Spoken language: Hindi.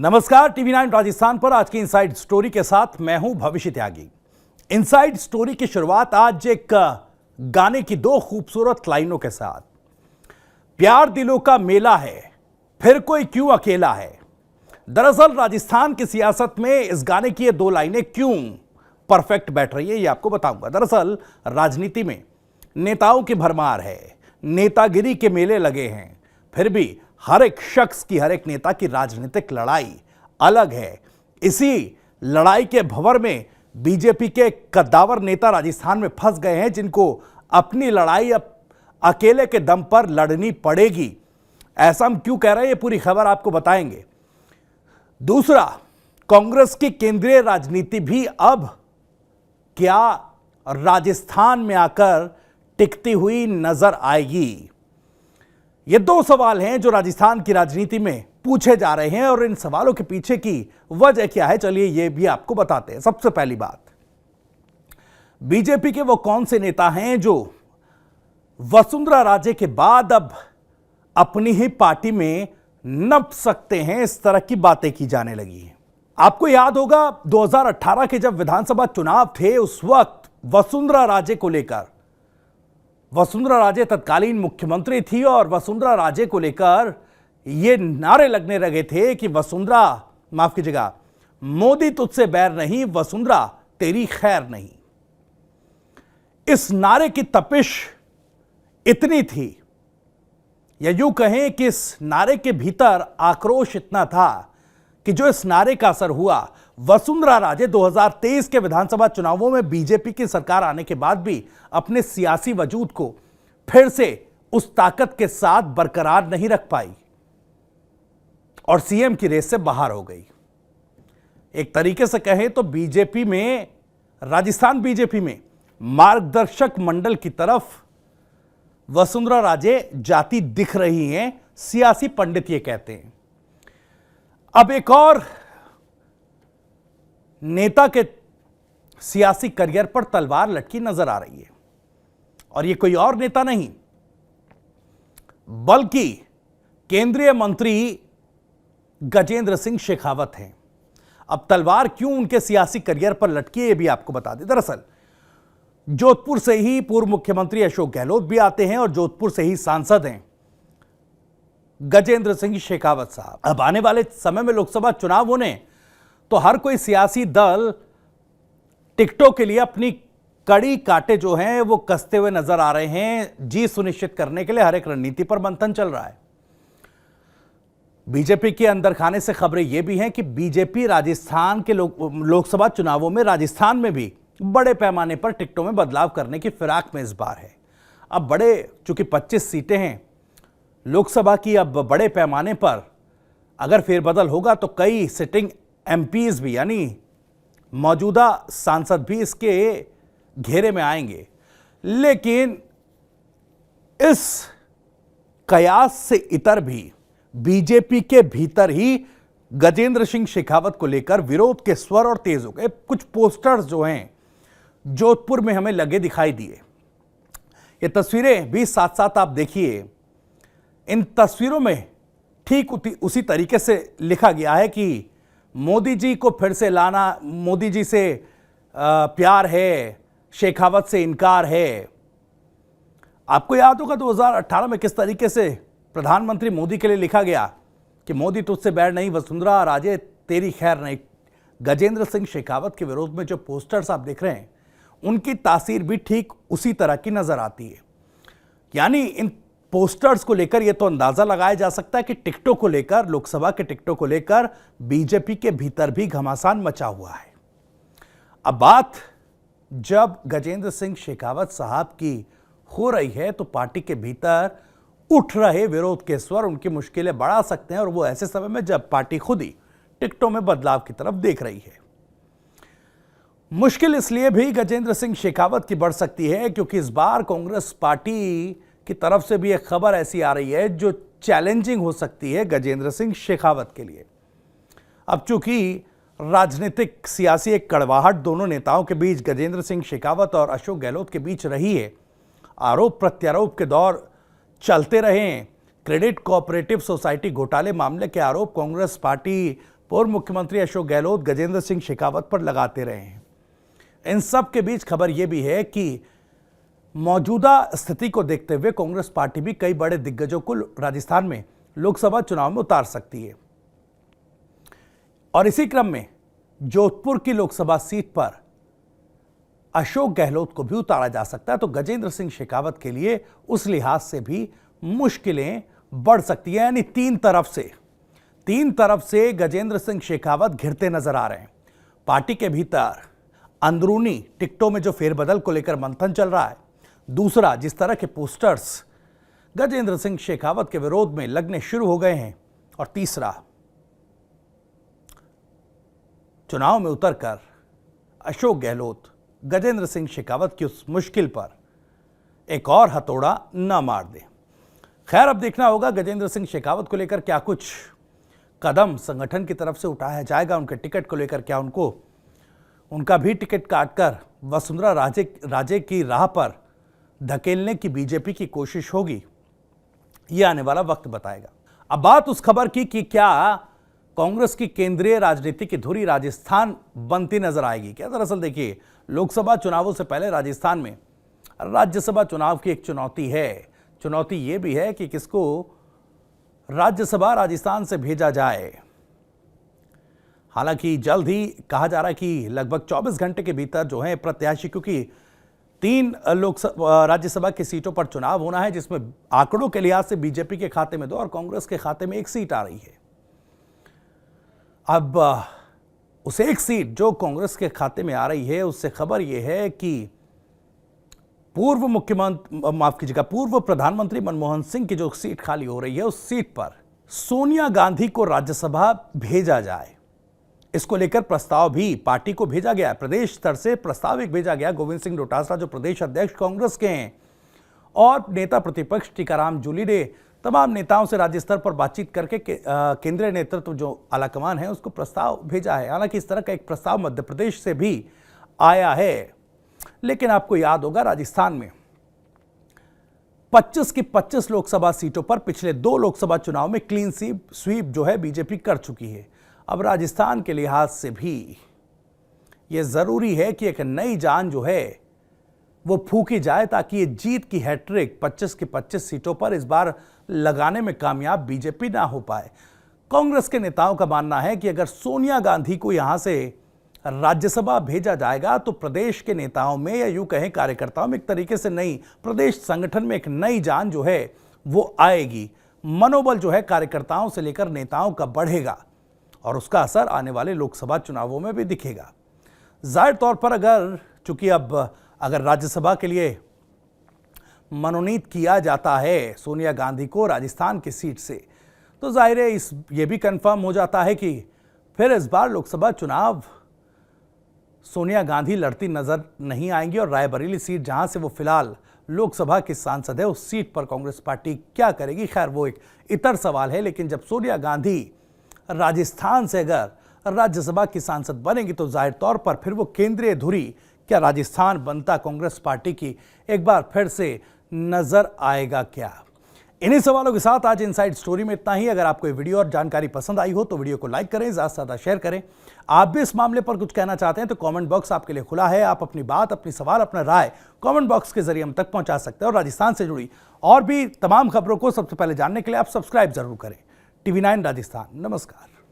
नमस्कार, टीवी 9 राजस्थान पर आज की इनसाइड स्टोरी के साथ मैं हूं भविष्य त्यागी। इनसाइड स्टोरी की शुरुआत आज एक गाने की दो खूबसूरत लाइनों के साथ। प्यार दिलों का मेला है, फिर कोई क्यों अकेला है। दरअसल राजस्थान की सियासत में इस गाने की ये दो लाइनें क्यों परफेक्ट बैठ रही है ये आपको बताऊंगा। दरअसल राजनीति में नेताओं की भरमार है, नेतागिरी के मेले लगे हैं, फिर भी हर एक शख्स की, हर एक नेता की राजनीतिक लड़ाई अलग है। इसी लड़ाई के भंवर में बीजेपी के कद्दावर नेता राजस्थान में फंस गए हैं, जिनको अपनी लड़ाई अब अकेले के दम पर लड़नी पड़ेगी। ऐसा हम क्यों कह रहे हैं ये पूरी खबर आपको बताएंगे। दूसरा, कांग्रेस की केंद्रीय राजनीति भी अब क्या राजस्थान में आकर टिकती हुई नजर आएगी। ये दो सवाल हैं जो राजस्थान की राजनीति में पूछे जा रहे हैं और इन सवालों के पीछे की वजह क्या है, चलिए ये भी आपको बताते हैं। सबसे पहली बात, बीजेपी के वो कौन से नेता हैं जो वसुंधरा राजे के बाद अब अपनी ही पार्टी में नप सकते हैं, इस तरह की बातें की जाने लगी हैं। आपको याद होगा 2018 के जब विधानसभा चुनाव थे, उस वक्त वसुंधरा राजे को लेकर, वसुंधरा राजे तत्कालीन मुख्यमंत्री थी और वसुंधरा राजे को लेकर यह नारे लगने लगे थे कि वसुंधरा, माफ कीजिएगा, मोदी तुझसे बैर नहीं, वसुंधरा तेरी खैर नहीं। इस नारे की तपिश इतनी थी, या यूं कहें कि इस नारे के भीतर आक्रोश इतना था कि जो इस नारे का असर हुआ, वसुंधरा राजे 2023 के विधानसभा चुनावों में बीजेपी की सरकार आने के बाद भी अपने सियासी वजूद को फिर से उस ताकत के साथ बरकरार नहीं रख पाई और सीएम की रेस से बाहर हो गई। एक तरीके से कहें तो बीजेपी में, राजस्थान बीजेपी में मार्गदर्शक मंडल की तरफ वसुंधरा राजे जाती दिख रही हैं, सियासी पंडित ये कहते हैं। अब एक और नेता के सियासी करियर पर तलवार लटकी नजर आ रही है और यह कोई और नेता नहीं बल्कि केंद्रीय मंत्री गजेंद्र सिंह शेखावत हैं। अब तलवार क्यों उनके सियासी करियर पर लटकी है ये भी आपको बता दें। दरअसल जोधपुर से ही पूर्व मुख्यमंत्री अशोक गहलोत भी आते हैं और जोधपुर से ही सांसद हैं गजेंद्र सिंह शेखावत साहब। अब आने वाले समय में लोकसभा चुनाव होने तो हर कोई सियासी दल टिकटों के लिए अपनी कड़ी काटे जो हैं वो कसते हुए नजर आ रहे हैं। जीत सुनिश्चित करने के लिए हर एक रणनीति पर मंथन चल रहा है। बीजेपी के अंदर खाने से खबरें यह भी हैं कि बीजेपी राजस्थान के लोकसभा चुनावों में, राजस्थान में भी बड़े पैमाने पर टिकटों में बदलाव करने की फिराक में इस बार है। अब चूंकि 25 सीटें हैं लोकसभा की, अब बड़े पैमाने पर अगर फेरबदल होगा तो कई सिटिंग एमपीज भी, यानी मौजूदा सांसद भी इसके घेरे में आएंगे। लेकिन इस कयास से इतर भी बीजेपी के भीतर ही गजेंद्र सिंह शेखावत को लेकर विरोध के स्वर और तेज हो गए। कुछ पोस्टर्स जो हैं जोधपुर में हमें लगे दिखाई दिए। ये तस्वीरें भी साथ साथ आप देखिए। इन तस्वीरों में ठीक उसी तरीके से लिखा गया है कि मोदी जी को फिर से लाना, मोदी जी से प्यार है, शेखावत से इनकार है। आपको याद होगा 2018 में किस तरीके से प्रधानमंत्री मोदी के लिए लिखा गया कि मोदी तुझसे बैर नहीं, वसुंधरा राजे तेरी खैर नहीं। गजेंद्र सिंह शेखावत के विरोध में जो पोस्टर्स आप देख रहे हैं उनकी तासीर भी ठीक उसी तरह की नजर आती है। यानी इन पोस्टर्स को लेकर यह तो अंदाजा लगाया जा सकता है कि टिकटों को लेकर, लोकसभा के टिकटों को लेकर बीजेपी के भीतर भी घमासान मचा हुआ है। अब बात जब गजेंद्र सिंह शेखावत साहब की हो रही है तो पार्टी के भीतर उठ रहे विरोध के स्वर उनकी मुश्किलें बढ़ा सकते हैं, और वो ऐसे समय में जब पार्टी खुद ही टिकटों में बदलाव की तरफ देख रही है। मुश्किल इसलिए भी गजेंद्र सिंह शेखावत की बढ़ सकती है क्योंकि इस बार कांग्रेस पार्टी की तरफ से भी एक खबर ऐसी आ रही है जो चैलेंजिंग हो सकती है गजेंद्र सिंह शेखावत के लिए। अब चूंकि राजनीतिक सियासी एक कड़वाहट दोनों नेताओं के बीच, गजेंद्र सिंह शेखावत और अशोक गहलोत के बीच रही है, आरोप प्रत्यारोप के दौर चलते रहे हैं। क्रेडिट कोऑपरेटिव सोसाइटी घोटाले मामले के आरोप कांग्रेस पार्टी पूर्व मुख्यमंत्री अशोक गहलोत गजेंद्र सिंह शेखावत पर लगाते रहे हैं। इन सब के बीच खबर यह भी है कि मौजूदा स्थिति को देखते हुए कांग्रेस पार्टी भी कई बड़े दिग्गजों को राजस्थान में लोकसभा चुनाव में उतार सकती है और इसी क्रम में जोधपुर की लोकसभा सीट पर अशोक गहलोत को भी उतारा जा सकता है। तो गजेंद्र सिंह शेखावत के लिए उस लिहाज से भी मुश्किलें बढ़ सकती हैं। यानी तीन तरफ से गजेंद्र सिंह शेखावत घिरते नजर आ रहे हैं। पार्टी के भीतर अंदरूनी टिकटों में जो फेरबदल को लेकर मंथन चल रहा है, दूसरा जिस तरह के पोस्टर्स गजेंद्र सिंह शेखावत के विरोध में लगने शुरू हो गए हैं, और तीसरा चुनाव में उतरकर अशोक गहलोत गजेंद्र सिंह शेखावत की उस मुश्किल पर एक और हथौड़ा न मार दे। खैर, अब देखना होगा गजेंद्र सिंह शेखावत को लेकर क्या कुछ कदम संगठन की तरफ से उठाया जाएगा। उनके टिकट को लेकर क्या उनका भी टिकट काटकर वसुंधरा राजे की राह पर धकेलने की बीजेपी की कोशिश होगी, यह आने वाला वक्त बताएगा। अब बात उस खबर की कि क्या कांग्रेस की केंद्रीय राजनीति की धुरी राजस्थान बनती नजर आएगी क्या। दरअसल देखिए, लोकसभा चुनावों से पहले राजस्थान में राज्यसभा चुनाव की एक चुनौती है। चुनौती यह भी है कि किसको राज्यसभा राजस्थान से भेजा जाए। हालांकि जल्द ही कहा जा रहा है कि लगभग 24 घंटे के भीतर जो है प्रत्याशी, क्योंकि 3 राज्यसभा की सीटों पर चुनाव होना है, जिसमें आंकड़ों के लिहाज से बीजेपी के खाते में 2 और कांग्रेस के खाते में 1 सीट आ रही है। अब उस 1 सीट जो कांग्रेस के खाते में आ रही है, उससे खबर यह है कि पूर्व प्रधानमंत्री मनमोहन सिंह की जो सीट खाली हो रही है, उस सीट पर सोनिया गांधी को राज्यसभा भेजा जाए। इसको लेकर प्रस्ताव भी पार्टी को भेजा गया है। प्रदेश स्तर से प्रस्ताव एक भेजा गया। गोविंद सिंह डोटासरा जो प्रदेश अध्यक्ष कांग्रेस के हैं और नेता प्रतिपक्ष टीकाराम जूली ने तमाम नेताओं से राज्य स्तर पर बातचीत करके केंद्रीय नेतृत्व जो आलाकमान है उसको प्रस्ताव भेजा है। हालांकि इस तरह का एक प्रस्ताव मध्य प्रदेश से भी आया है, लेकिन आपको याद होगा राजस्थान में 25 की 25 लोकसभा सीटों पर पिछले 2 लोकसभा चुनाव में क्लीन स्वीप जो है बीजेपी कर चुकी है। अब राजस्थान के लिहाज से भी यह जरूरी है कि एक नई जान जो है वो फूकी जाए, ताकि ये जीत की हैट्रिक 25 की 25 सीटों पर इस बार लगाने में कामयाब बीजेपी ना हो पाए। कांग्रेस के नेताओं का मानना है कि अगर सोनिया गांधी को यहां से राज्यसभा भेजा जाएगा तो प्रदेश के नेताओं में, या यूं कहें कार्यकर्ताओं में, एक तरीके से नई प्रदेश संगठन में एक नई जान जो है वो आएगी। मनोबल जो है कार्यकर्ताओं से लेकर नेताओं का बढ़ेगा और उसका असर आने वाले लोकसभा चुनावों में भी दिखेगा। जाहिर तौर पर चूंकि अगर राज्यसभा के लिए मनोनीत किया जाता है सोनिया गांधी को राजस्थान की सीट से, तो जाहिर है ये भी कंफर्म हो जाता है कि फिर इस बार लोकसभा चुनाव सोनिया गांधी लड़ती नजर नहीं आएंगी और रायबरेली सीट जहां से वो फिलहाल लोकसभा की सांसद है, उस सीट पर कांग्रेस पार्टी क्या करेगी, खैर वो एक इतर सवाल है। लेकिन जब सोनिया गांधी राजस्थान से अगर राज्यसभा की सांसद बनेगी तो जाहिर तौर पर फिर वो केंद्रीय धुरी क्या राजस्थान बनता कांग्रेस पार्टी की एक बार फिर से नजर आएगा क्या। इन्हीं सवालों के साथ आज इनसाइड स्टोरी में इतना ही। अगर आपको ये वीडियो और जानकारी पसंद आई हो तो वीडियो को लाइक करें, ज़्यादा से ज़्यादा शेयर करें। आप भी इस मामले पर कुछ कहना चाहते हैं तो कमेंट बॉक्स आपके लिए खुला है। आप अपनी बात, अपनी सवाल, अपना राय कमेंट बॉक्स के जरिए हम तक पहुंचा सकते हैं। और राजस्थान से जुड़ी और भी तमाम खबरों को सबसे पहले जानने के लिए आप सब्सक्राइब जरूर करें। TV9 राजस्थान। नमस्कार।